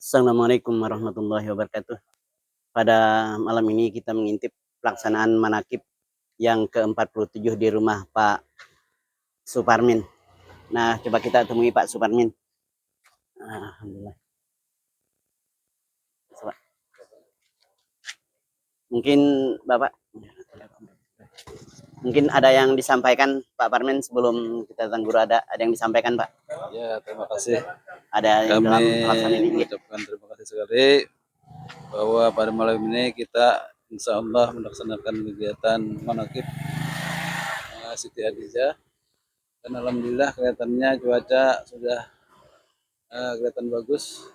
Assalamualaikum warahmatullahi wabarakatuh. Pada malam ini kita mengintip pelaksanaan manakib yang ke-47 di rumah Pak Suparmin. Nah, coba kita temui Pak Suparmin. Alhamdulillah. Mungkin Bapak, mungkin ada yang disampaikan Pak Parmin sebelum kita tanggur, ada yang disampaikan Pak? Ya, terima kasih. Ada yang dalam pelaksanaan ini. Mengucapkan terima kasih sekali bahwa pada malam ini kita insya Allah melaksanakan kegiatan manakib Siti Hadijah, dan alhamdulillah kelihatannya cuaca sudah kelihatan bagus.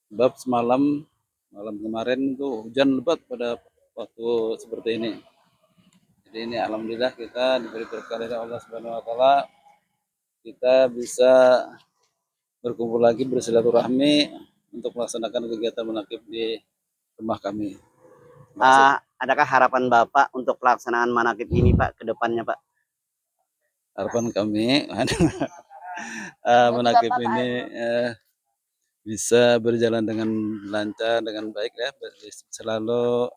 Sebab malam kemarin itu hujan lebat pada waktu seperti ini. Jadi ini alhamdulillah kita diberi berkah dari Allah Subhanahu Wa Taala, kita bisa berkumpul lagi bersilaturahmi untuk melaksanakan kegiatan manakib di rumah kami. Adakah harapan Bapak untuk pelaksanaan manakib ini Pak ke depannya Pak? Harapan kami manakib ini bisa berjalan dengan lancar, dengan baik ya, selalu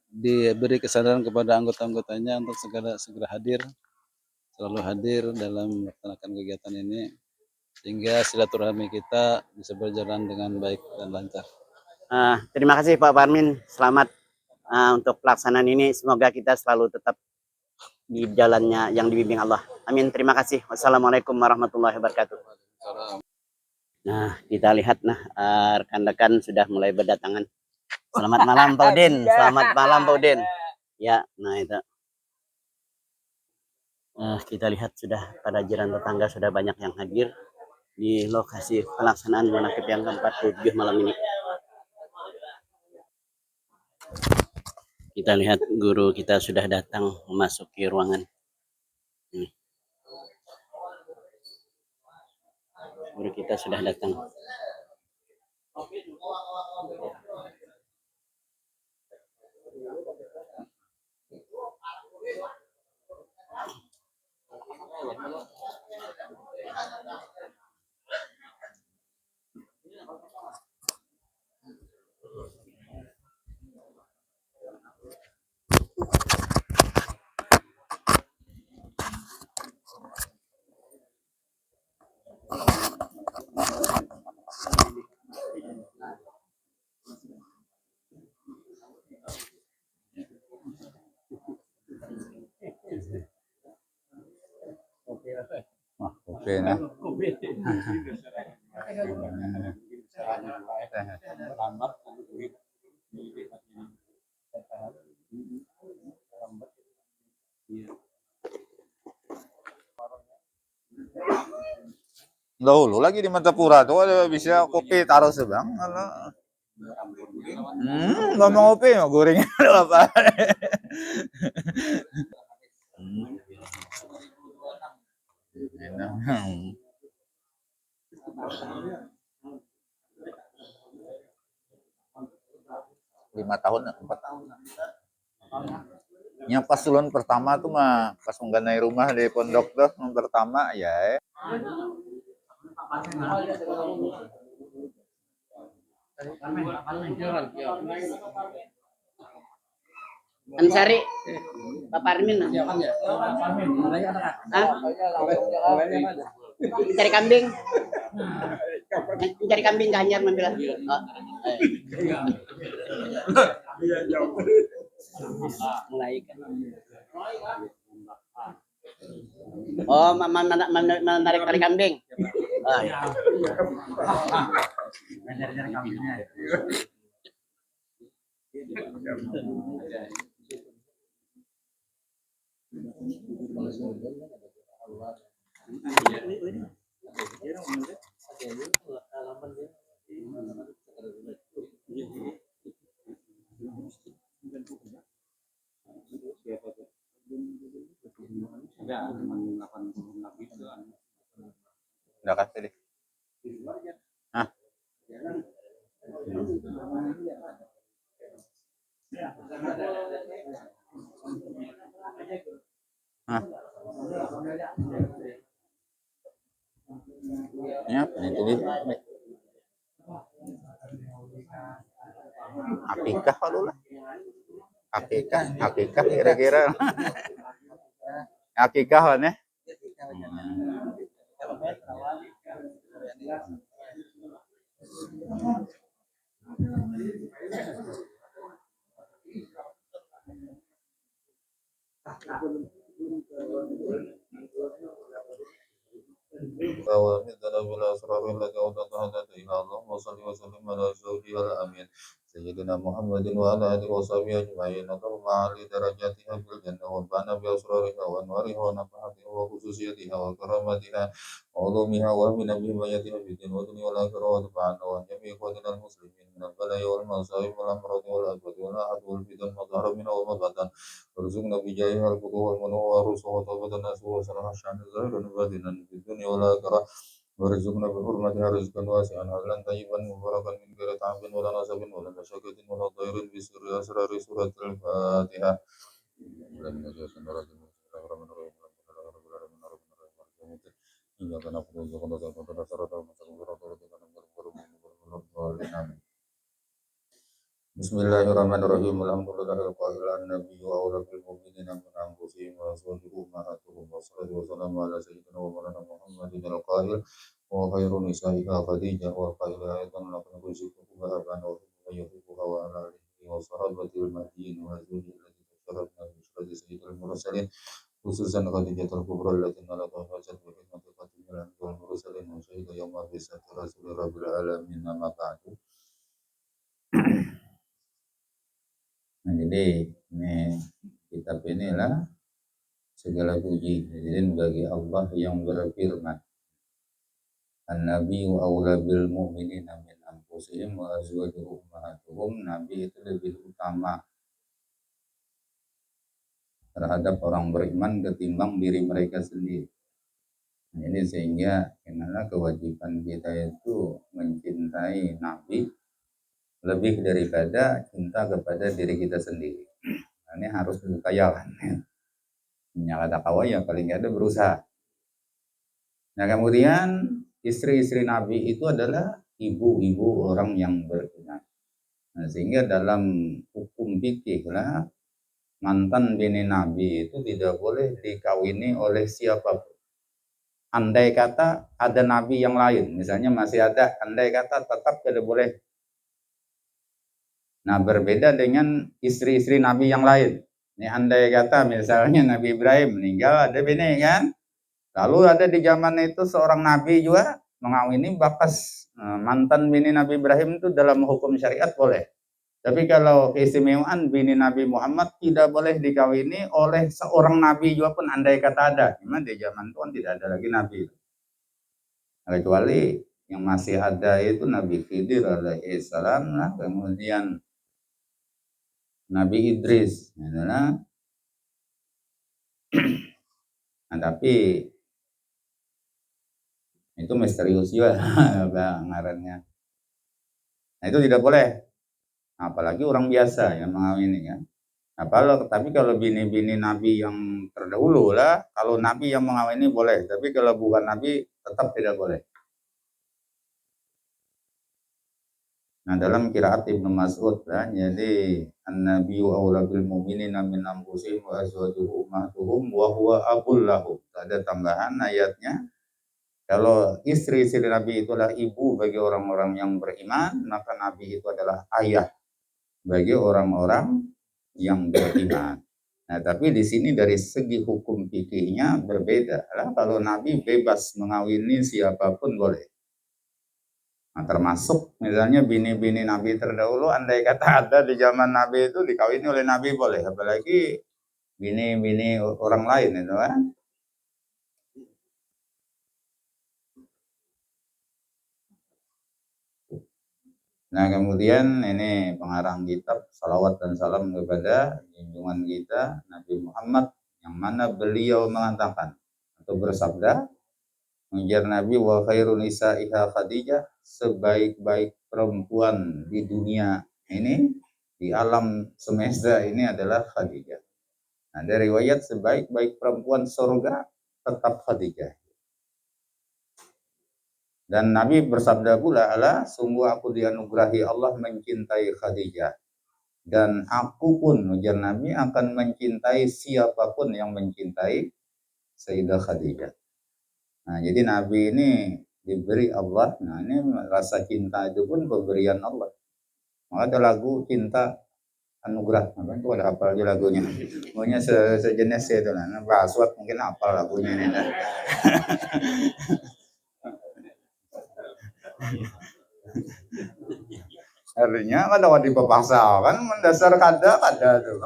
diberi kesadaran kepada anggota-anggotanya untuk segera hadir, selalu hadir dalam melaksanakan kegiatan ini, sehingga silaturahmi kita bisa berjalan dengan baik dan lancar. Terima kasih Pak Parmin, selamat untuk pelaksanaan ini. Semoga kita selalu tetap di jalannya yang dibimbing Allah. Amin. Terima kasih. Wassalamualaikum warahmatullahi wabarakatuh. Nah, kita lihat rekan-rekan sudah mulai berdatangan. Selamat malam Pak Udin. Selamat malam Pak Udin. Ya, nah itu. Kita lihat sudah pada jiran tetangga sudah banyak yang hadir di lokasi pelaksanaan manakib yang ke-47 malam ini. Kita lihat guru kita sudah datang memasuki ruangan. Guru kita sudah datang. Oke nah. Dahulu lagi di Mantapura tuh ada bisa kopi taruh sebang. Nggak mau kopi, mau goreng apa? Lima tahun, 4 tahun. Yang pas sulun pertama tuh mah pas mengganai rumah di pondok tuh yang pertama ya. Ansari, Pak Parmin. Mencari kambing. Mencari kambing ke Anyar membilang. Mulai kan. Oh, menarik kambing. Oh, ya. Mencari kambingnya. Udah kasih deh. Hah? Hah? Ya, ini Akikah kalau lah. Akikah kira-kira. Akikah kan ya? ومدنا بالأسرار التي أوضحها لدينا اللهم صل وسلم على زوجها الأمين سيدنا محمد وعلى آله وصحبه أجمعين اللهم أعلي درجاتها في الجنة وانفعنا بأسرارها وأنوارها ونفحاتها وخصوصيتها وكرامتها وعلومها وأمنا بهميتها في الدين والدنيا والآخرة وادفعنا وعن جميع إخواننا المسلمين من البلايا والمصائب والأمراض والآفات والآحاد والفتن ما ظهر منها وما بطن وارزقنا بجاهها الفتوح والمنوع والرسل وتوبة الناس وصلاح الشأن الظاهر وباطنا في الدنيا والآخرة وارزقنا بحرمتها رزقا واسعا حلالا طيبا مباركا من غير تعب ولا نصب ولا مشقة ولا ضير بسر أسرار سورة الفاتحة. Bismillahirrahmanirrahim. Alhamdulillahil qahil an-nabi wa aula bil mu'minina min anfusihim wa azwajuhum ummahatuhum wa salatu wa salamu ala sayyidina wa maulana Muhammadin al-qahil wa khairu nisa'iha Khadijah wa qahil ayatan laqad kuzifu bahaban wa yuhibbuha wa ala alihi wa sahabatil mahdiin wa azwajihi allati tasharrafna bi syurati sayyidil mursalin khususan Khadijatul kubra allati nalaqaha hajat wa khidmati qatimil anbiya wal mursalin wa syahida yawma bisati rasulil rabbil alamin amma ba'du. Nah, jadi ini kitab inilah segala puji jadi bagi Allah yang berfirman An-Nabi wa aula bil mu'minina min anfusihim wa azwajuhum ummahatuhum. Nabi itu lebih utama terhadap orang beriman ketimbang diri mereka sendiri. Jadi sehingga karena kewajiban kita itu mencintai Nabi lebih daripada cinta kepada diri kita sendiri. Nah, ini harus diupayakan. Punya kata kawa ya paling nggak ada berusaha. Nah kemudian istri-istri Nabi itu adalah ibu-ibu orang yang beriman. Nah, sehingga dalam hukum fikih lah mantan bini Nabi itu tidak boleh dikawini oleh siapapun. Andai kata ada Nabi yang lain, misalnya masih ada, andai kata tetap tidak boleh. Nah berbeda dengan istri-istri Nabi yang lain. Ini andai kata misalnya Nabi Ibrahim meninggal ada bini kan. Lalu ada di zaman itu seorang Nabi juga mengawini bakas mantan bini Nabi Ibrahim itu dalam hukum syariat boleh. Tapi kalau keistimewaan bini Nabi Muhammad tidak boleh dikawini oleh seorang Nabi juga pun andai kata ada. Memang di zaman itu kan tidak ada lagi Nabi. Kecuali yang masih ada itu Nabi Khidir alaihissalam lah, kemudian Nabi Idris, nah, tapi itu misterius juga ngarannya. Nah itu tidak boleh, apalagi orang biasa yang mengawini kan. Tapi kalau bini-bini Nabi yang terdahulu lah, kalau Nabi yang mengawini boleh, tapi kalau bukan Nabi tetap tidak boleh. Nah dalam qiraat Ibnu Mas'ud lah, jadi an-nabiyyu aula bil mu'minina min anfusihim wa azwajuhum ummahatuhum wa huwa abul lahum. Ada tambahan ayatnya, kalau istri-istri Nabi itu adalah ibu bagi orang-orang yang beriman, maka Nabi itu adalah ayah bagi orang-orang yang beriman. Nah tapi di sini dari segi hukum fikihnya berbeda. Kalau Nabi bebas mengawini siapapun boleh. Nah, termasuk misalnya bini-bini Nabi terdahulu, andai kata ada di zaman Nabi itu dikawini oleh Nabi boleh, apalagi bini-bini orang lain itu kan. Nah kemudian ini pengarang kitab salawat dan salam kepada junjungan kita Nabi Muhammad yang mana beliau mengatakan atau bersabda, mengejar Nabi wa khairun nisa'iha Khadijah, sebaik-baik perempuan di dunia ini, di alam semesta ini adalah Khadijah. Nah dari riwayat sebaik-baik perempuan surga tetap Khadijah. Dan Nabi bersabda pula, "Ala, sungguh aku dianugerahi Allah mencintai Khadijah. Dan aku pun," ujar Nabi, "akan mencintai siapapun yang mencintai Sayyidah Khadijah." Nah, jadi Nabi ini diberi Allah. Nah, ini rasa cinta itu pun pemberian Allah. Maka ada lagu cinta anugerah. Apa itu, ada apa aja lagunya? Pokoknya sejenis itu lah. Nah, Baswat mungkin apa lagunya ini. Nah. Artinya kan dapat dipepaksa kan mendasar kada tuh.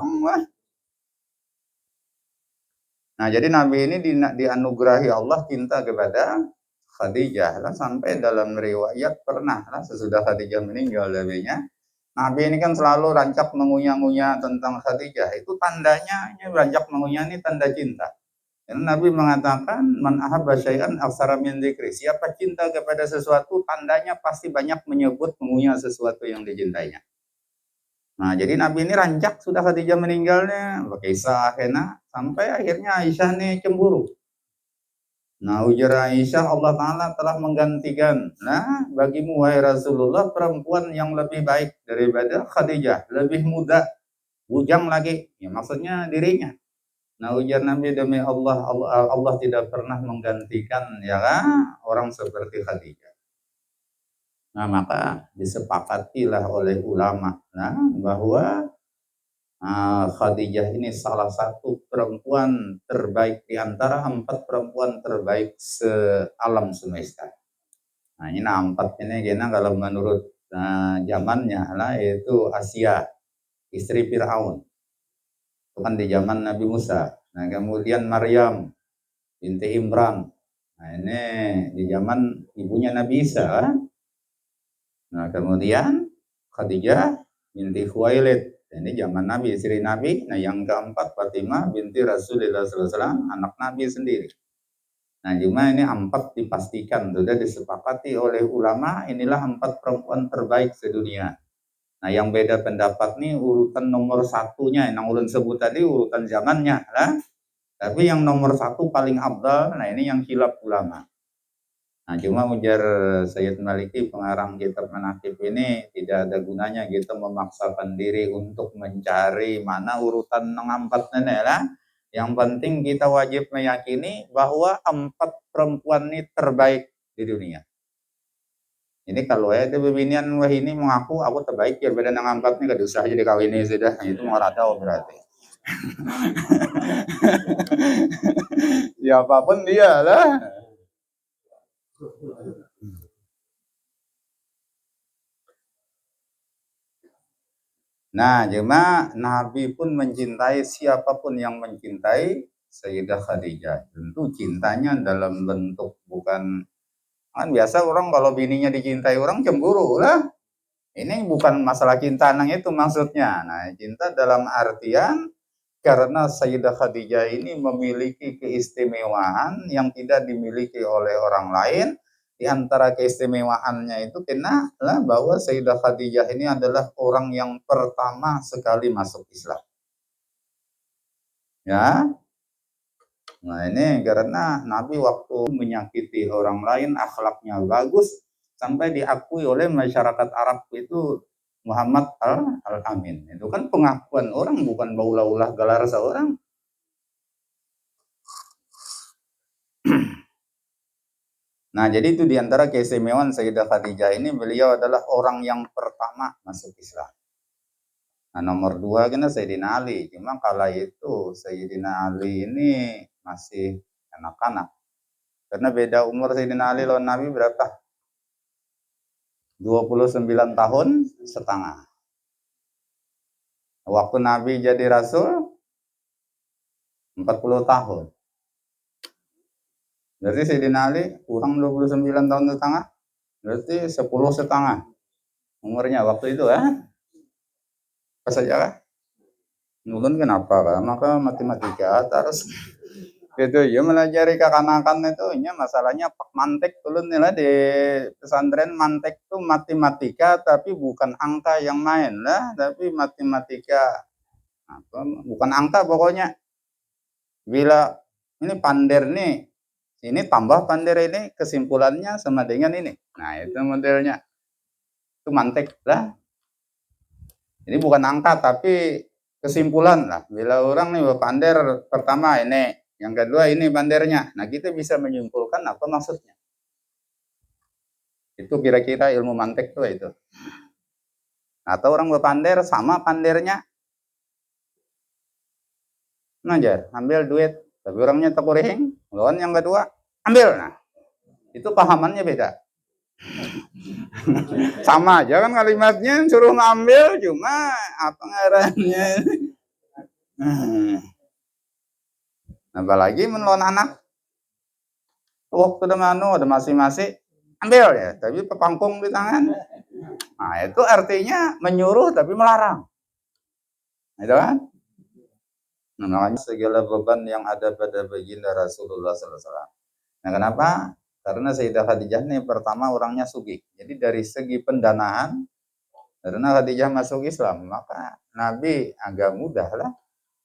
Nah, jadi Nabi ini dianugerahi Allah cinta kepada Khadijah lah, sampai dalam riwayat pernah lah sesudah Khadijah meninggal Nabi ini kan selalu rancak mengunyah-ngunyah tentang Khadijah. Itu tandanya, ini rancak mengunyah ini tanda cinta. Dan Nabi mengatakan, "Man ahabba syai'an aksara min dzikri." Siapa cinta kepada sesuatu, tandanya pasti banyak menyebut mengunyah sesuatu yang dicintainya. Nah, jadi Nabi ini rancak sudah Khadijah meninggalnya, Kisah akhirnya sampai akhirnya Aisyah nih cemburu. Nah, ujar Aisyah, Allah Ta'ala telah menggantikan, nah, bagimu wahai Rasulullah perempuan yang lebih baik daripada Khadijah, lebih muda, bujang lagi. Ya, maksudnya dirinya. Nah, ujar Nabi, demi Allah, Allah tidak pernah menggantikan ya kan, orang seperti Khadijah. Nah, maka disepakatilah oleh ulama bahwa Khadijah ini salah satu perempuan terbaik di antara 4 perempuan terbaik sealam semesta. Nah, ini 4 ini karena kalau menurut zamannya lah yaitu Asia, istri Fir'aun. Itu kan di zaman Nabi Musa. Nah, kemudian Maryam binti Imran. Nah, ini di zaman ibunya Nabi Isa. Nah, kemudian Khadijah binti Khuwailid. Ini zaman Nabi, istri Nabi. Nah, yang keempat Fatimah binti Rasulullah SAW, anak Nabi sendiri. Nah, cuma ini 4 dipastikan, sudah disepakati oleh ulama, inilah 4 perempuan terbaik sedunia. Nah, yang beda pendapat nih urutan nomor 1-nya, yang ulun sebut tadi urutan zamannya lah. Tapi yang nomor 1 paling abdal, nah ini yang khilaf ulama. Nah, cuma ujar Sayyid Maliki, pengarang kitab Manaqib ini, tidak ada gunanya kita memaksakan diri untuk mencari mana urutan nang-4 nenek lah. Yang penting kita wajib meyakini bahwa 4 perempuan ini terbaik di dunia. Ini kalau ada bebinian wah ini mengaku aku terbaik ya beda nang 4 nih, gak usah jadi kawin ini sudah. Itu mengaradau berarti. Siapapun dia lah. Nah, cuma Nabi pun mencintai siapapun yang mencintai Sayyidah Khadijah. Tentu cintanya dalam bentuk bukan, kan biasa orang kalau bininya dicintai orang cemburu lah. Ini bukan masalah cinta nang itu maksudnya. Nah, cinta dalam artian karena Sayyidah Khadijah ini memiliki keistimewaan yang tidak dimiliki oleh orang lain. Di antara keistimewaannya itu kenalah bahwa Sayyidah Khadijah ini adalah orang yang pertama sekali masuk Islam. Ya. Nah, ini karena Nabi waktu menyakiti orang lain akhlaknya bagus sampai diakui oleh masyarakat Arab itu Muhammad al-Amin. Itu kan pengakuan orang, bukan baulah-ulah gelar seorang. Nah, jadi itu diantara keistimewaan Sayyidah Khadijah ini, beliau adalah orang yang pertama masuk Islam. Nah, nomor 2 kan Sayyidina Ali. Cuma kala itu Sayyidina Ali ini masih anak-anak. Karena beda umur Sayyidina Ali lawan Nabi berapa? 29 tahun setengah. Waktu Nabi jadi Rasul 40 tahun. Berarti Sayyidina Ali kurang 29 tahun setengah. Berarti 10 setengah umurnya waktu itu ya. Apa saja kah? Nulun kenapa kah? Maka matematika terus itu ya melajari kekanakan itu nya masalahnya pak mantek tulun lah di pesantren. Mantek tuh matematika tapi bukan angka yang main lah, tapi matematika apa, bukan angka pokoknya. Bila ini pander nih Ini tambah pandai ini, kesimpulannya sama dengan ini. Nah, itu modelnya. Itu mantek lah. Ini bukan angka, tapi kesimpulan lah. Bila orang nih pander pertama ini, yang kedua ini pandernya. Nah, kita bisa menyimpulkan apa maksudnya. Itu kira-kira ilmu mantek tuh itu. Atau orang berpander sama pandernya. Ngajar, ambil duit. Tapi orangnya takurihing. Lawan yang kedua, ambil. Nah, itu pahamannya beda. Sama aja kan kalimatnya, suruh ngambil, cuma apa ngarannya. Apalagi menelon anak. Waktu udah manu, udah masing-masing, ambil ya. Tapi pepangkung di tangan. Nah, itu artinya menyuruh tapi melarang. Itu kan? Nah, makanya segala beban yang ada pada baginda Rasulullah SAW. Nah, kenapa? Karena Sayyidah Khadijah ini pertama orangnya sugih. Jadi dari segi pendanaan, karena Khadijah masuk Islam, maka Nabi agak mudah lah.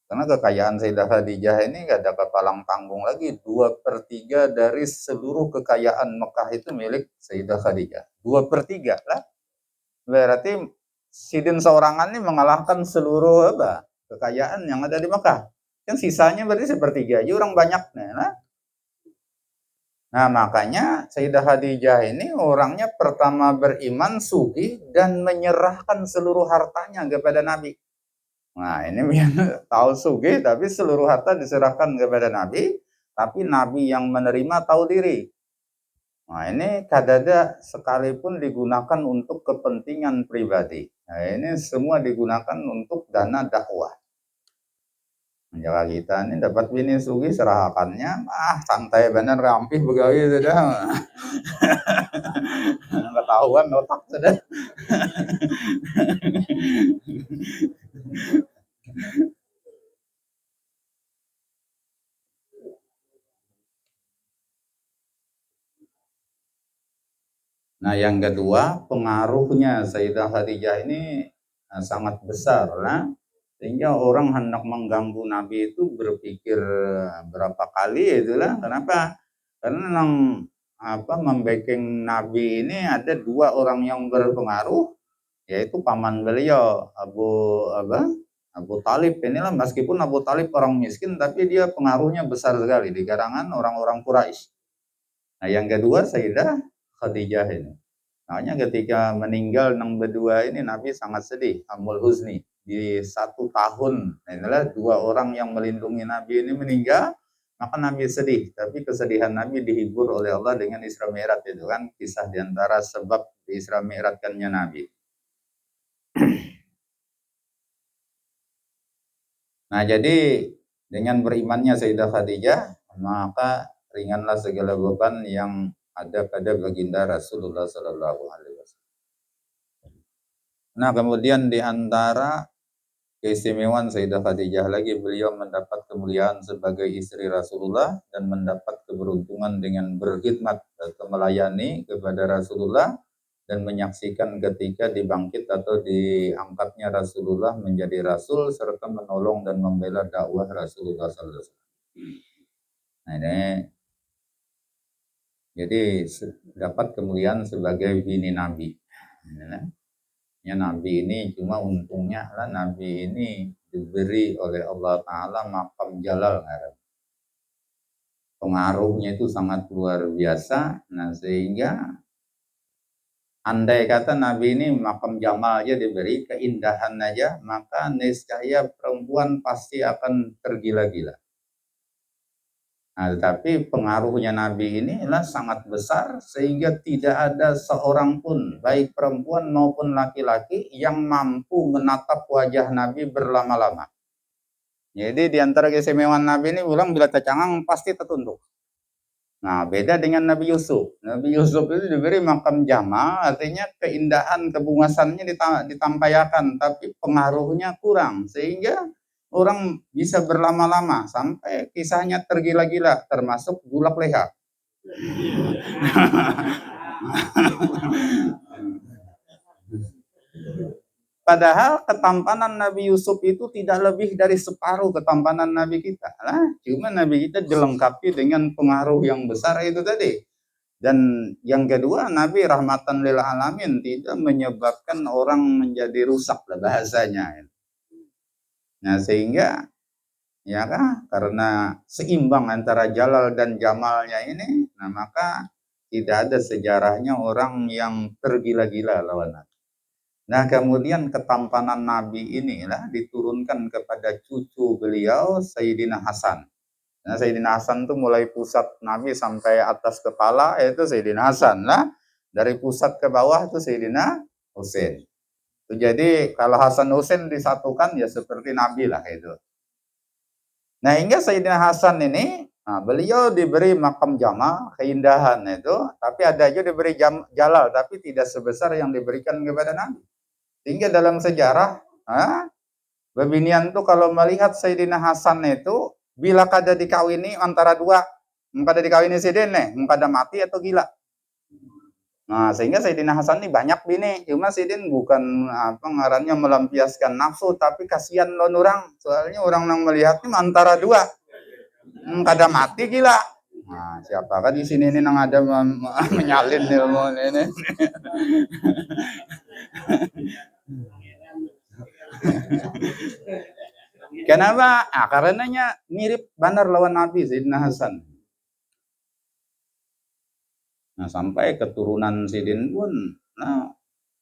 Karena kekayaan Sayyidah Khadijah ini gak ada kepalang tanggung lagi. 2/3 dari seluruh kekayaan Mekah itu milik Sayyidah Khadijah. 2/3 lah. Berarti Sidin seorangan ini mengalahkan seluruh apa? Kekayaan yang ada di Mekah. Kan sisanya berarti 1/3 aja orang banyak. Nah, makanya Sayyidah Khadijah ini orangnya pertama beriman, sugih, dan menyerahkan seluruh hartanya kepada Nabi. Nah, ini tahu sugih, tapi seluruh harta diserahkan kepada Nabi, tapi Nabi yang menerima tahu diri. Nah, ini kadada sekalipun digunakan untuk kepentingan pribadi. Nah, ini semua digunakan untuk dana dakwah. Menjaga kita ini dapat bini sugi serahakannya, santai bener rampih begawi sudah. Ketahuan otak sudah. Nah, yang kedua, pengaruhnya Sayyidah Khadijah ini sangat besar lah. Sehingga orang hendak mengganggu Nabi itu berpikir berapa kali itulah. Kenapa? Karena membacking Nabi ini ada 2 orang yang berpengaruh, yaitu paman beliau Abu Talib. Inilah meskipun Abu Talib orang miskin, tapi dia pengaruhnya besar sekali di kalangan orang-orang Quraisy. Nah, yang kedua Sayyidah Khadijah ini. Makanya ketika meninggal nang berdua ini Nabi sangat sedih, amul huzni. Di 1 tahun, inilah 2 orang yang melindungi Nabi ini meninggal, maka Nabi sedih. Tapi kesedihan Nabi dihibur oleh Allah dengan Isra Mi'raj, itu kan kisah diantara sebab di Isra Mi'rajkannya Nabi. Nah, jadi dengan berimannya Sayyidah Khadijah, maka ringanlah segala beban yang ada pada baginda Rasulullah Sallallahu Alaihi Wasallam. Nah, kemudian di antara keistimewaan Sayyidah Khadijah lagi, beliau mendapat kemuliaan sebagai istri Rasulullah dan mendapat keberuntungan dengan berkhidmat atau melayani kepada Rasulullah dan menyaksikan ketika dibangkit atau diangkatnya Rasulullah menjadi Rasul serta menolong dan membela dakwah Rasulullah SAW. Nah, ini jadi dapat kemuliaan sebagai bini Nabi. Ya, Nabi ini cuma untungnya lah Nabi ini diberi oleh Allah Ta'ala maqam jalal. Pengaruhnya itu sangat luar biasa. Nah, sehingga andai kata Nabi ini maqam jamal aja diberi, keindahan aja, maka niscaya perempuan pasti akan tergila-gila. Nah, tetapi pengaruhnya Nabi ini adalah sangat besar sehingga tidak ada seorang pun, baik perempuan maupun laki-laki, yang mampu menatap wajah Nabi berlama-lama. Jadi di antara keistimewaan Nabi ini ulang bila tercangang pasti tertunduk. Nah, beda dengan Nabi Yusuf. Nabi Yusuf itu diberi makam jamal, artinya keindahan kebungasannya ditampaikan, tapi pengaruhnya kurang sehingga orang bisa berlama-lama sampai kisahnya tergila-gila, termasuk Gulak Leha. Padahal ketampanan Nabi Yusuf itu tidak lebih dari separuh ketampanan Nabi kita. Nah, cuma Nabi kita dilengkapi dengan pengaruh yang besar itu tadi. Dan yang kedua, Nabi rahmatan lil alamin, tidak menyebabkan orang menjadi rusak lah bahasanya. Nah, sehingga ya kan, karena seimbang antara jalal dan jamalnya ini, nah maka tidak ada sejarahnya orang yang tergila-gila lawan Nabi. Nah, kemudian ketampanan Nabi inilah diturunkan kepada cucu beliau, Sayyidina Hasan. Nah, Sayyidina Hasan itu mulai pusat Nabi sampai atas kepala, itu Sayyidina Hasan. Nah, dari pusat ke bawah itu Sayyidina Husain. Jadi, kalau Hasan Husain disatukan, ya seperti Nabi lah itu. Nah, hingga Sayyidina Hasan ini, nah, beliau diberi makam jamal, keindahan itu, tapi ada juga diberi jalal, tapi tidak sebesar yang diberikan kepada Nabi. Sehingga dalam sejarah, Babinian tuh kalau melihat Sayyidina Hasan itu, bila kada dikawini antara dua, kada dikawini sidin nih, kada mati atau gila. Nah, sehingga Sayyidina Hasan ini banyak bini, cuma sidin bukan apa ngarannya melampiaskan nafsu, tapi kasihan lawan orang. Soalnya orang yang melihat ini antara dua, kada mati gila. Nah, siapakah di sini ini yang ada menyalin ilmu ini? Kenapa? Karenanya mirip benar lawan Nabi Sayyidina Hasan. Nah, sampai keturunan Sidin pun, nah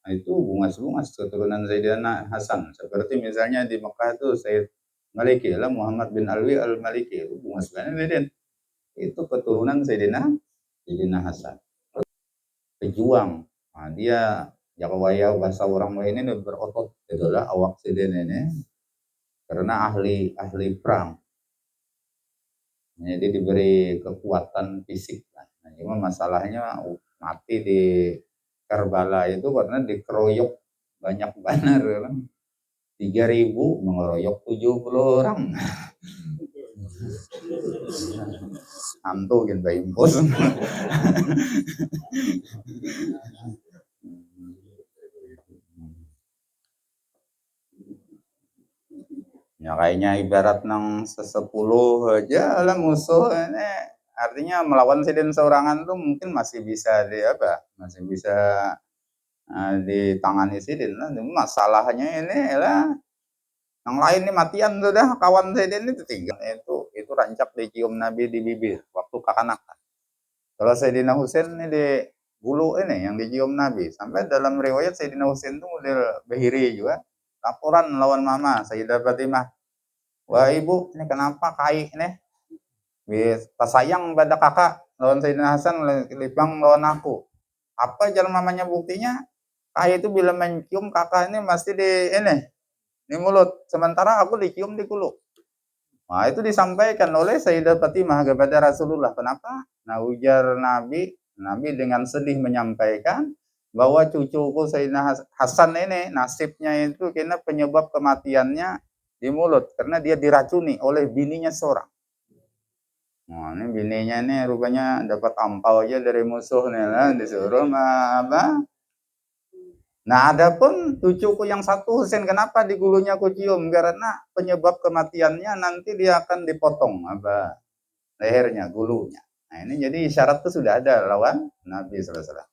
itu bungas-bungas keturunan Sayyidina Hasan. Seperti misalnya di Mekah itu Sayyid Maliki lah, Muhammad bin Alwi al-Maliki, itu bungas banget. Itu keturunan Sayyidina Hasan. Pejuang. Nah, dia Jakawaya bahasa orang lain ini berotot, itulah awak Sidin ini. Karena ahli perang. Jadi diberi kekuatan fisik. Nah, cuma masalahnya mati di Karbala itu karena dikeroyok banyak banget. 3.000 mengeroyok 70 orang. Hantu gitu Mbak Impus. Ya kayaknya ibarat nang sesepuluh aja lah musuh ini, artinya melawan Sidin seorangan tuh mungkin masih bisa masih bisa ditangani Sidin lah. Masalahnya ini lah yang lain nih matian sudah, kawan Sidin itu tinggal itu rancak dicium Nabi di bibir waktu kakanak. Kalau Sayyidina Husain ini di bulu ini yang dicium Nabi, sampai dalam riwayat Sayyidina Husain itu model behiri juga. Laporan lawan mama Sayyidah Fatimah, wah ibu ini kenapa kai nih tak sayang pada kakak lawan Sayyidina Hasan libang lawan aku, apa jalan mamanya? Buktinya kai itu bila mencium kakak ini pasti di mulut, sementara aku dicium di kulit. Nah, itu disampaikan oleh Sayyidah Fatimah kepada Rasulullah. Kenapa? Nah, ujar Nabi dengan sedih menyampaikan bahwa cucuku Sayyidina Hasan ini nasibnya itu kena penyebab kematiannya di mulut karena dia diracuni oleh bininya seorang. Nah, ini bininya ini rupanya dapat ampau aja dari musuh nih lah, disuruh apa? Nah, adapun cucuku yang satu Husain, kenapa di gulunya aku cium? Karena penyebab kematiannya nanti dia akan dipotong lehernya, gulunya. Nah, ini jadi syarat itu sudah ada lawan Nabi sallallahu alaihi wasallam.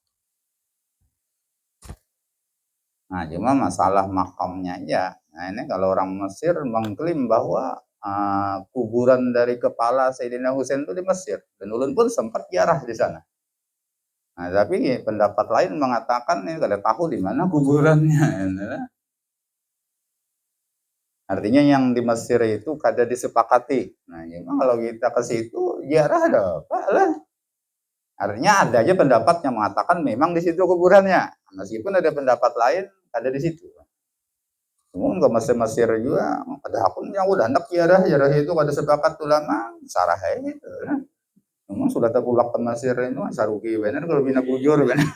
Nah, cuma masalah makamnya aja. Nah, ini kalau orang Mesir mengklaim bahwa kuburan dari kepala Sayyidina Husain itu di Mesir. Dan ulun pun sempat ziarah di sana. Nah, tapi pendapat lain mengatakan ini kada tahu di mana kuburannya. Artinya yang di Mesir itu kada disepakati. Nah, cuma kalau kita ke situ ziarah ada apa lah. Artinya ada aja pendapat yang mengatakan memang di situ kuburannya. Meskipun ada pendapat lain ada di situ. Semua ke Mesir juga ada akun yang udah hendak ziarah itu kada sepakat ulama sarah itu. Memang sudah terpulak ke Mesir itu sarugi benar kalau bina bujur benar.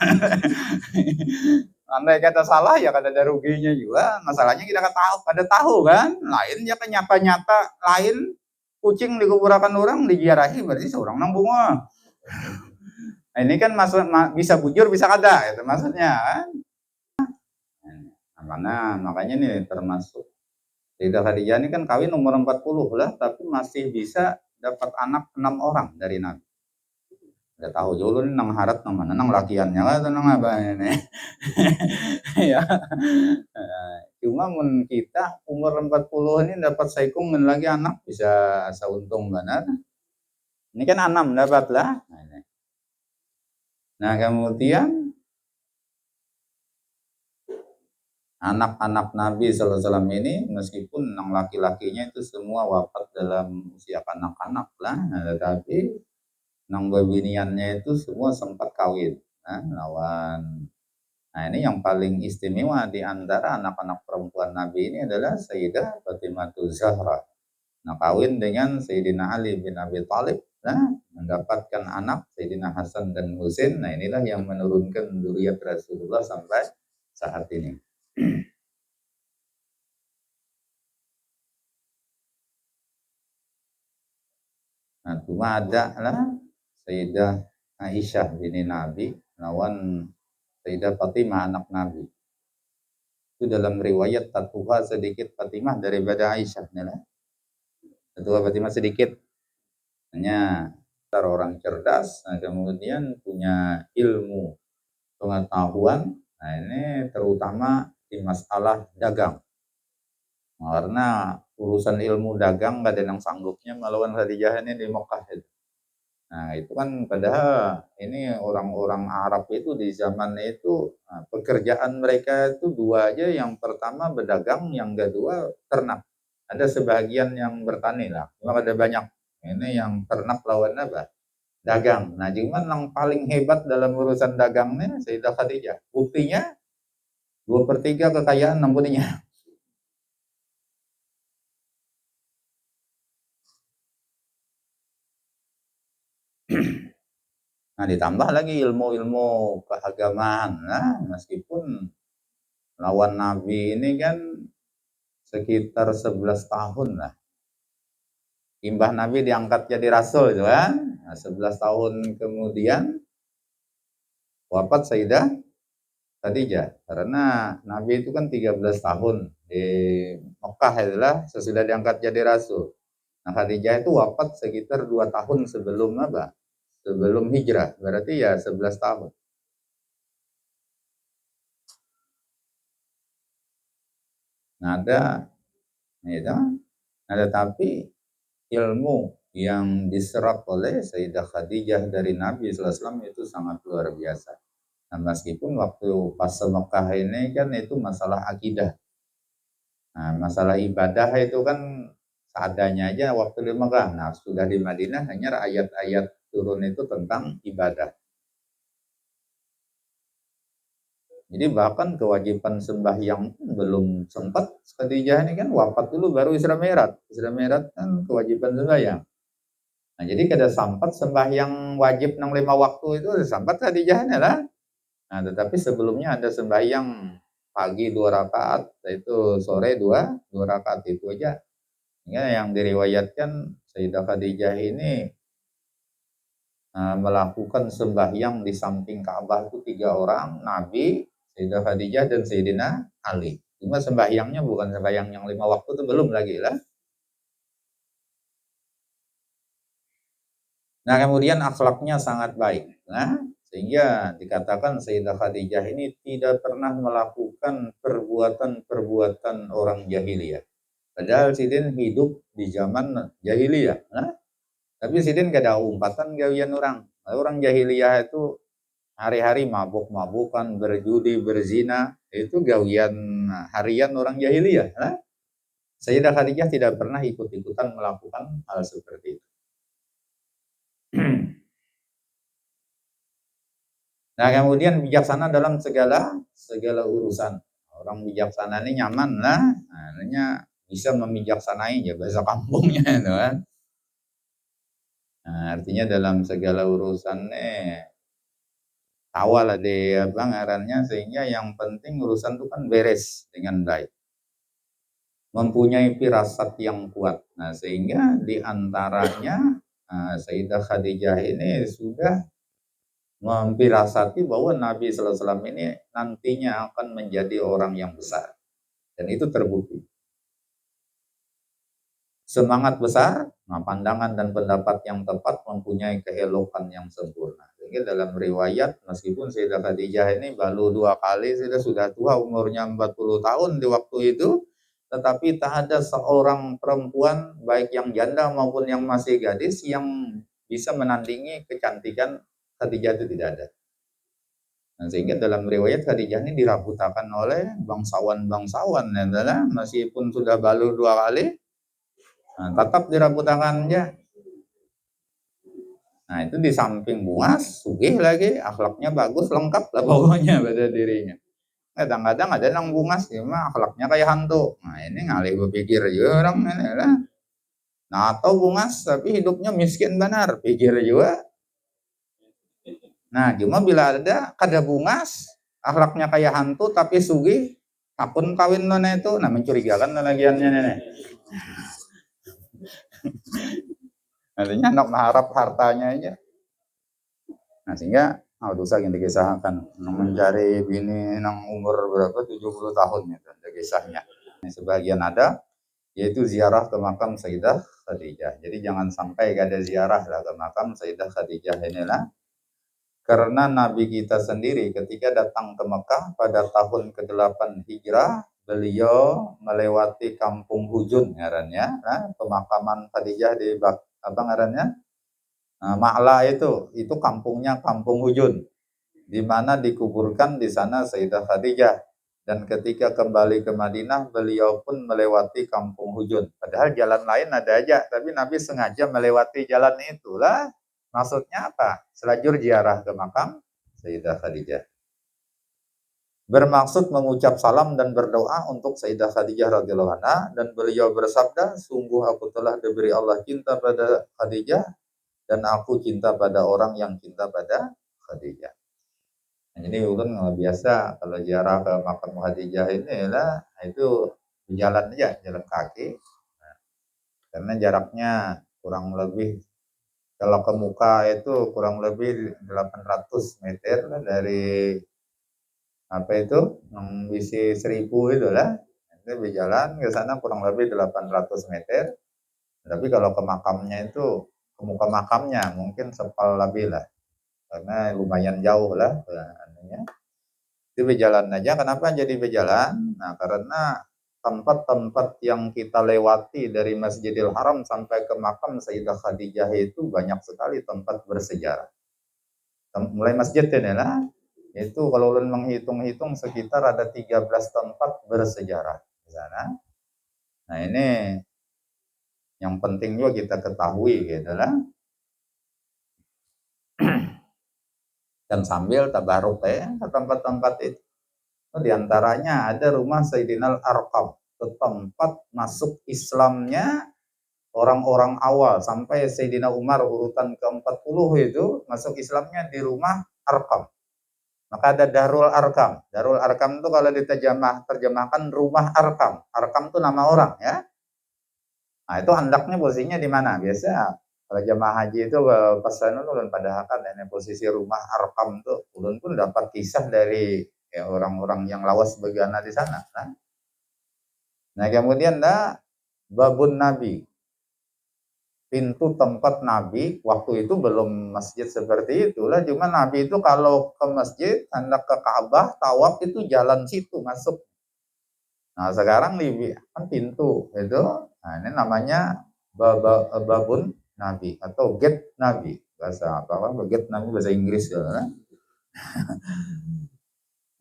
Andai kata salah ya kada ada ruginya juga. Masalahnya kita kada tahu kan. Lain ya kan nyata lain kucing dikuburkan orang diziarahi berarti seorang nang bunga. Nah, ini kan bisa bujur bisa kada itu maksudnya kan. Nah, makanya nih termasuk Sayyidah Khadijah ini kan kawin umur 40 lah, tapi masih bisa dapat anak 6 orang dari Nabi. Udah tahu dulu nih nang harat nang mana nang lakiannya lah nang apa ini. Ya. Cuma mun kita umur 40 ini dapat saikung men lagi anak bisa sauntung benar. Ini kan 6 dapat lah. Nah, kemudian anak-anak Nabi Sallallahu Alaihi Wasallam ini meskipun yang laki-lakinya itu semua wafat dalam usia kanak-kanak lah, nah, tetapi nang babiniannya itu semua sempat kawin. Nah, ini yang paling istimewa di antara anak-anak perempuan Nabi ini adalah Sayyidah Fatimah Zahra. Nah, kawin dengan Sayyidina Ali bin Abi Thalib, nah, mendapatkan anak Sayyidina Hasan dan Husain. Nah, inilah yang menurunkan dzurriyyat Rasulullah sampai saat ini. Nah, cuma ada lah Sayyidah Aisyah bini Nabi lawan Sayyidah Fatimah anak Nabi. Itu dalam riwayat tatuha sedikit Fatimah daripada Aisyah. Tatuha Fatimah sedikit. Hanya orang cerdas, nah, kemudian punya ilmu pengetahuan. Nah, ini terutama di masalah dagang. Karena urusan ilmu dagang gak ada yang sanggupnya melawan Khadijah ini di Mekah itu. Nah, itu kan padahal ini orang-orang Arab itu di zaman itu pekerjaan mereka itu dua aja, yang pertama berdagang, yang kedua ternak. Ada sebagian yang bertani lah, cuma ada banyak. Ini yang ternak lawan apa? Dagang. Nah, cuman yang paling hebat dalam urusan dagangnya Sayyidah Khadijah. Buktinya 2/3 kekayaan ampuninya. Nah, ditambah lagi ilmu-ilmu keagamaan. Nah, meskipun lawan Nabi ini kan sekitar 11 tahun lah. Imbah Nabi diangkat jadi rasul itu kan. Nah, 11 tahun kemudian wafat Sayyidah Khadijah. Karena Nabi itu kan 13 tahun di Mekah itulah sesudah diangkat jadi rasul. Nah, Khadijah itu wafat sekitar 2 tahun sebelum apa? Sebelum hijrah. Berarti ya 11 tahun. Nah, ada itu. Nah, tetapi ilmu yang diserap oleh Sayyidah Khadijah dari Nabi SAW itu sangat luar biasa. Nah, meskipun waktu pas Mekah ini kan itu masalah akidah. Nah, masalah ibadah itu kan seadanya aja waktu di Mekah. Nah, sudah di Madinah hanya ayat-ayat turun itu tentang ibadah. Jadi bahkan kewajiban sembahyang belum sempat. Khadijah ini kan wafat dulu baru Isra Mi'raj. Isra Mi'raj kan kewajiban sembahyang. Nah, jadi kada sampat sembahyang wajib 5 waktu itu sampat Khadijah lah. Nah, tetapi sebelumnya ada sembahyang pagi 2 rakaat, yaitu sore 2 rakaat itu aja. Ya, yang diriwayatkan Sayyidah Khadijah ini melakukan sembahyang di samping Ka'bah itu 3 orang, Nabi, Sayyidah Khadijah dan Sayyidina Ali. Cuma sembahyangnya bukan sembahyang yang 5 waktu itu belum lagi lah. Nah, kemudian akhlaknya sangat baik. Nah, sehingga dikatakan Sayyidah Khadijah ini tidak pernah melakukan perbuatan-perbuatan orang jahiliyah. Padahal Sidin hidup di zaman jahiliyah. Nah, tapi Sidin gak ada umpatan gawian orang. Orang jahiliyah itu hari-hari mabuk-mabukan, berjudi, berzina. Itu gawian harian orang jahiliyah. Nah, Sayyidah Khadijah tidak pernah ikut-ikutan melakukan hal seperti itu. Nah, kemudian bijaksana dalam segala urusan. Orang bijaksana ini nyaman lah, namanya bisa memijaksanai ya bahasa kampungnya itu kan. Nah, artinya dalam segala urusan awal di apa ngarannya, sehingga yang penting urusan itu kan beres dengan baik. Mempunyai firasat yang kuat. Nah, sehingga di antaranya Sayyidah Khadijah ini sudah memfirasati bahwa Nabi Sallallahu Alaihi Wasallam ini nantinya akan menjadi orang yang besar. Dan itu terbukti. Semangat besar, nah pandangan dan pendapat yang tepat mempunyai keelokan yang sempurna. Jadi dalam riwayat, meskipun Sayyidah Khadijah ini baru 2 kali, sudah tua umurnya 40 tahun di waktu itu, tetapi tak ada seorang perempuan, baik yang janda maupun yang masih gadis, yang bisa menandingi kecantikan Khadijah itu tidak ada. Nah, sehingga dalam riwayat Khadijah ini dirabutakan oleh bangsawan-bangsawan, adalah meskipun sudah baru 2 kali, nah, tetap dirabutakannya. Nah, itu di samping buas, sugih lagi, akhlaknya bagus, lengkap lah pokoknya pada dirinya. Kadang-kadang ada yang bungas, ya mah akhlaknya kayak hantu. Nah, ini ngalih berpikir juga orang ini lah. Nah, atau bungas tapi hidupnya miskin benar, pikir juga. Nah, cuma bila ada kada bungas, akhlaknya kayak hantu tapi sugih, akun kawin nona itu, nah mencurigakan lagiannya nenek. Artinya nak mengharap hartanya aja. Nah, sehingga dosa yang dikisahkan mencari bini nang umur berapa 70 tahun itu ada kisahnya. Nah, sebagian ada yaitu ziarah ke makam Sayyidah Khadijah. Jadi jangan sampai ada ziarah lah ke makam Sayyidah Khadijah inilah. Karena Nabi kita sendiri ketika datang ke Mekah pada tahun ke-8 Hijrah, beliau melewati kampung Hujun ngarannya, nah, pemakaman Khadijah di apa ngarannya? Nah, Ma'la itu kampungnya Kampung Hujun, di mana dikuburkan di sana Sayyidah Khadijah. Dan ketika kembali ke Madinah, beliau pun melewati Kampung Hujun. Padahal jalan lain ada aja, tapi Nabi sengaja melewati jalan itulah. Maksudnya apa? Selajur ziarah ke makam Sayyidah Khadijah. Bermaksud mengucap salam dan berdoa untuk Sayyidah Khadijah radhiyallahu anha, dan beliau bersabda, sungguh aku telah diberi Allah cinta pada Khadijah dan aku cinta pada orang yang cinta pada Khadijah. Nah, jadi ulun biasa kalau ziarah ke makam Khadijah ini lah itu jalan aja, jalan kaki. Nah, karena jaraknya kurang lebih kalau ke muka itu kurang lebih 800 meter lah dari apa itu bisi 1000 itulah. Itu berjalan ke sana kurang lebih 800 meter. Tapi kalau ke makamnya itu ke muka makamnya mungkin sepal lebih lah. Karena lumayan jauh lah anunya. Itu berjalan aja. Kenapa jadi berjalan? Nah, karena tempat-tempat yang kita lewati dari Masjidil Haram sampai ke makam Sayyidah Khadijah itu banyak sekali tempat bersejarah. Mulai masjid ini lah, itu kalau ulun menghitung-hitung sekitar ada 13 tempat bersejarah di sana. Nah, ini yang penting juga kita ketahui gitu lah. Dan sambil tabaruk ke tempat-tempat itu. Di antaranya ada rumah Sayyidina Al-Arqam, tempat masuk Islamnya orang-orang awal sampai Sayyidina Umar urutan ke-40 itu masuk Islamnya di rumah Arqam. Maka ada Darul Arqam. Darul Arqam itu kalau terjemahkan rumah Arqam. Arqam itu nama orang ya. Nah, itu hendaknya posisinya di mana? Biasa kalau jemaah haji itu pas ulun pada hakan ini posisi rumah Arqam itu ulun pun dapat kisah dari ya, orang-orang yang lawas begana di sana. Nah, kemudian Babun Nabi, pintu tempat Nabi. Waktu itu belum masjid seperti itulah, cuma Nabi itu kalau ke masjid hendak ke Ka'bah tawaf itu jalan situ masuk. Nah, sekarang kan pintu itu, nah ini namanya Babun Nabi atau Gate Nabi, bahasa apa Gate Nabi bahasa Inggris ya.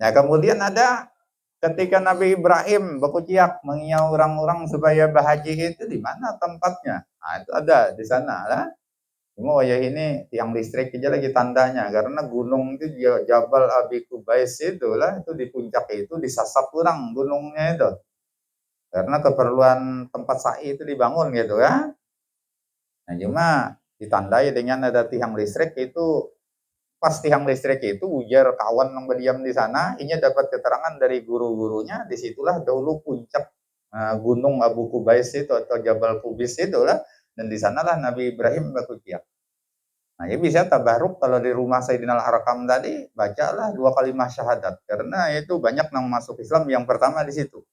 Nah, kemudian ada ketika Nabi Ibrahim berkuciak mengiau orang-orang supaya berhaji itu di mana tempatnya? Nah, itu ada di sana lah. Cuma wayah ini tiang listrik aja lagi tandanya karena gunung itu Jabal Abi Kubais itu lah, itu di puncak itu disasap orang gunungnya itu. Karena keperluan tempat sa'i itu dibangun gitu ya. Nah, cuma ditandai dengan ada tiang listrik itu. Pas tiang listrik itu ujar kawan yang berdiam di sana, ini dapat keterangan dari guru-gurunya, disitulah dahulu puncak gunung Abu Kubais itu atau Jabal Kubais itulah, dan di sanalah Nabi Ibrahim berkuciak. Nah, ya bisa tabaruk kalau di rumah Sayyidina Al-Harakam tadi, bacalah 2 kalimat syahadat. Karena itu banyak yang masuk Islam yang pertama di situ.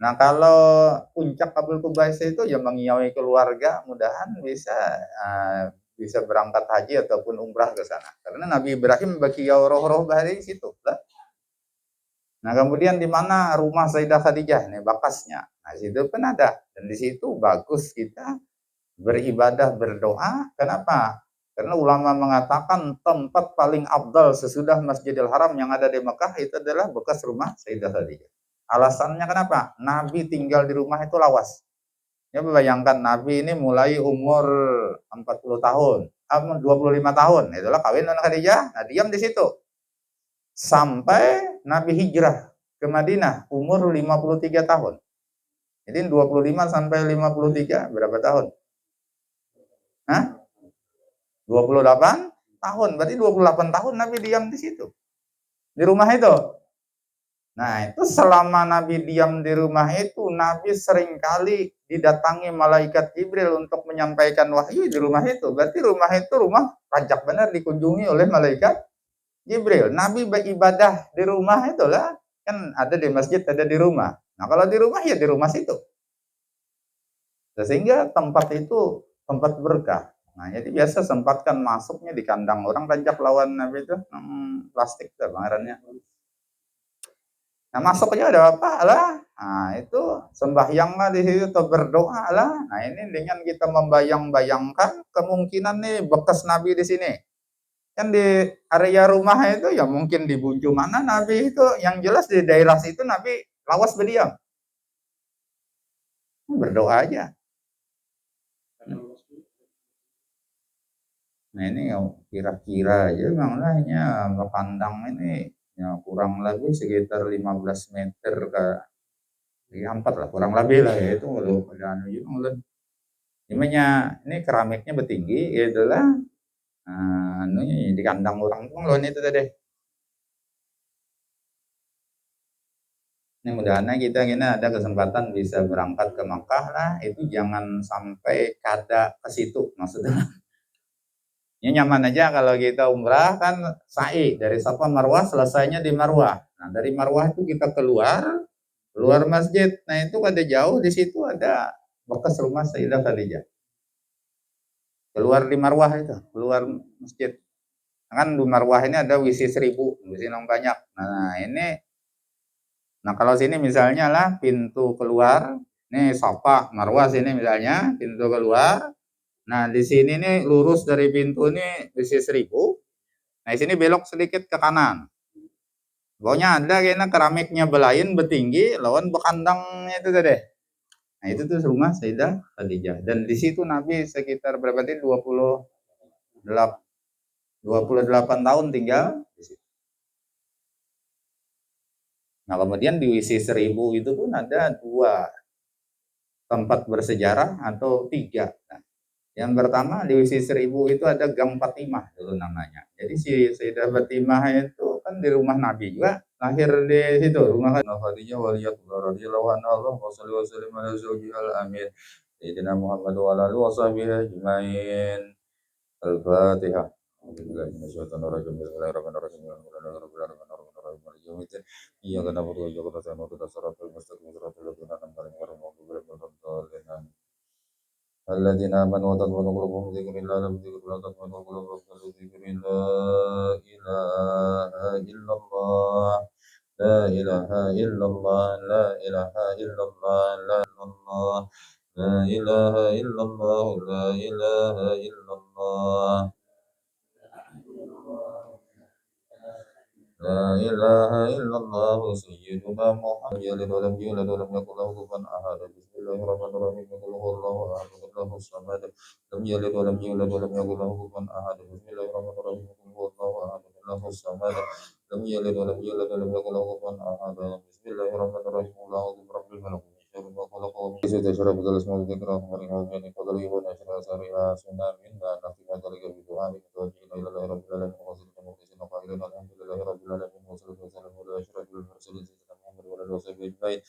Nah, kalau puncak kabul tubais itu ya mengiyaui keluarga, mudahan bisa berangkat haji ataupun umrah ke sana. Karena Nabi Ibrahim bagi roh-roh bahari di situ. Lah. Nah, kemudian di mana rumah Sayyidah Khadijah? Ini bakasnya. Nah, situ pun ada. Dan di situ bagus kita beribadah, berdoa. Kenapa? Karena ulama mengatakan tempat paling abdal sesudah Masjidil Haram yang ada di Mekah itu adalah bekas rumah Sayyidah Khadijah. Alasannya kenapa? Nabi tinggal di rumah itu lawas. Ya bayangkan Nabi ini mulai umur 40 tahun, 25 tahun, itulah kawin dengan Khadijah, nah diam di situ. Sampai Nabi hijrah ke Madinah umur 53 tahun. Jadi 25 sampai 53 berapa tahun? Hah? 28 tahun. Berarti 28 tahun Nabi diam di situ. Di rumah itu. Nah, itu selama Nabi diam di rumah itu, Nabi seringkali didatangi malaikat Jibril untuk menyampaikan wahyu di rumah itu. Berarti rumah itu rumah pajak benar dikunjungi oleh malaikat Jibril. Nabi beribadah di rumah itulah. Kan ada di masjid, ada di rumah. Nah, kalau di rumah ya di rumah situ. Sehingga tempat itu tempat berkah. Nah, jadi biasa sempatkan masuknya di kandang orang rajak lawan Nabi itu plastik tuh pangerannya. Nah, masuk aja ada apa lah. Nah, itu sembahyang lah di situ atau berdoa lah. Nah, ini dengan kita membayang-bayangkan kemungkinan nih bekas Nabi di sini. Kan di area rumah itu ya mungkin di Buncu mana Nabi itu, yang jelas di daerah situ Nabi lawas berdiam. Berdoa aja. Nah, ini kira-kira aja maknanya kandang ini ya kurang lebih sekitar 15 meter ke 4 lah, kurang lebih lah ya itu kalau ada anu juga. Ini keramiknya bertinggi gitu lah. Di kandang orang tuh itu tadi. Ini mudah-mudahan kita gini ada kesempatan bisa berangkat ke Makkah lah, itu jangan sampai kada ke situ maksudnya. Ini nyaman aja kalau kita umrah kan sa'i dari Safa Marwah selesainya di Marwah. Nah, dari Marwah itu kita keluar masjid. Nah, itu ada jauh di situ ada bekas rumah Sayyidah Khadijah. Keluar di Marwah itu, keluar masjid. Kan di Marwah ini ada WC 1000, WC yang banyak. Nah, kalau sini misalnya lah pintu keluar, nih Safa Marwah sini misalnya pintu keluar. Nah, di sini nih lurus dari pintu ini WC 1000. Nah, di sini belok sedikit ke kanan. Pokoknya ada kayaknya keramiknya belain bertinggi lawan bekandangnya itu tadi. Nah, itu tuh rumah Sayyidah Khadijah. Dan di situ Nabi sekitar berapa tadi 28 tahun tinggal di situ. Nah, kemudian di WC 1000 itu pun ada 2 tempat bersejarah atau 3. Nah, yang pertama di WC 1000 itu ada Gang Fatimah dulu namanya. Jadi si Sayyidah Fatimah itu kan di rumah Nabi juga, lahir di situ rumah Khadijah waliyatullah radhiyallahu anha. Allahumma shalli wa sallim ala zawjihal amin sayyidina Muhammad wa ala alihi wa sahbihi ajmain. Al-Fatihah. Iyyaka na'budu wa iyyaka nasta'in ihdinas siratal mustaqim siratal ladzina an'amta 'alaihim ghairil maghdubi 'alaihim waladdallin. الذين آمنوا وتطمئن قلوبهم بذكر الله لم ذكر لا تطمئن قلوبهم بذكر لا إله إلا الله لا إله إلا الله لا إله إلا الله لا إله إلا الله لا إله إلا الله لا إله إلا الله سيدنا محمد يلد ولم يولد ولم يكن له كفوا أحد بسم الله الرحمن الرحيم قل هو الله أحد الله الصمد لم يلد ولم يولد ولم يكن له كفوا أحد بسم الله الرحمن الرحيم قل هو الله أحد الله الصمد لم يلد ولم يولد ولم يكن له كفوا أحد بسم الله الرحمن الرحيم قل أعوذ برب الفلق من شر ما خلق ومن شر تشرب الاسماء ذكرى مريم ومن فضله ونشر سرها سنة منا نختم ذلك بدعاء متوجهين إلى الله رب العالمين وصلى مخلصين قائلين الحمد لله رب العالمين وصلى وسلم على أشرف المرسلين سيدنا محمد وعلى آله وصحبه أجمعين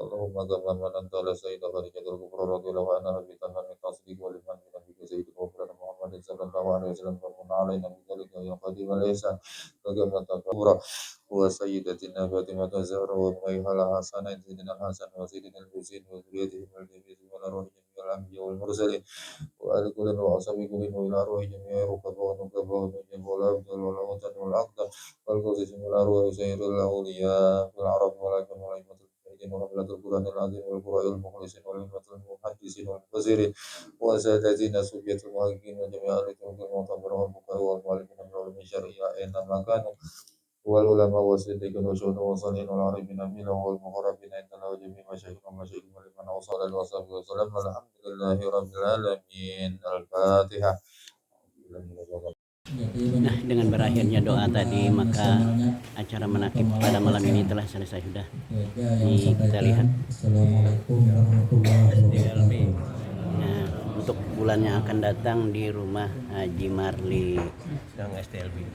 اللهم كما مننت على سيدنا خديجة الكبرى رضي الله عنها بتمام التصديق والإيمان بنبيك سيدنا وفرنا محمد صلى الله عليه وسلم فمن علينا بذلك يا قديم الإحسان كما تكبر وسيدتنا فاطمة الزهراء وأمها الحسن سيدنا الحسن وسيدنا الحسين وذريتهم الجميع والأرواح جميع الأنبياء والمرسلين وآل كل وأصحاب كل وإلى أرواح جميع الركباء والنكباء والنجم والأبدال والأوتاد والأقدام والقدس والأرواح سير الأولياء في العرب والعجم والأئمة المجاهدين وحملة القرآن العظيم والقراء المخلصين والأئمة المحدثين والمفسرين وسادتنا سبية المحققين وجميع أهل التوحيد المعتبر والفقهاء والمعلمين من العلوم الشرعية أينما كانوا والعلماء والصديقين والشهداء والصالحين والعارفين بالله والمقربين عند الله وجميع مشايخ ومشايخ ولمن أوصى عليه وصحبه وسلم الحمد لله رب العالمين الفاتحة. Nah, dengan berakhirnya doa tadi, maka acara menakib pada malam ini telah selesai sudah. Ini kita lihat. Nah, untuk bulan yang akan datang di rumah Haji Marli Gang SDLB.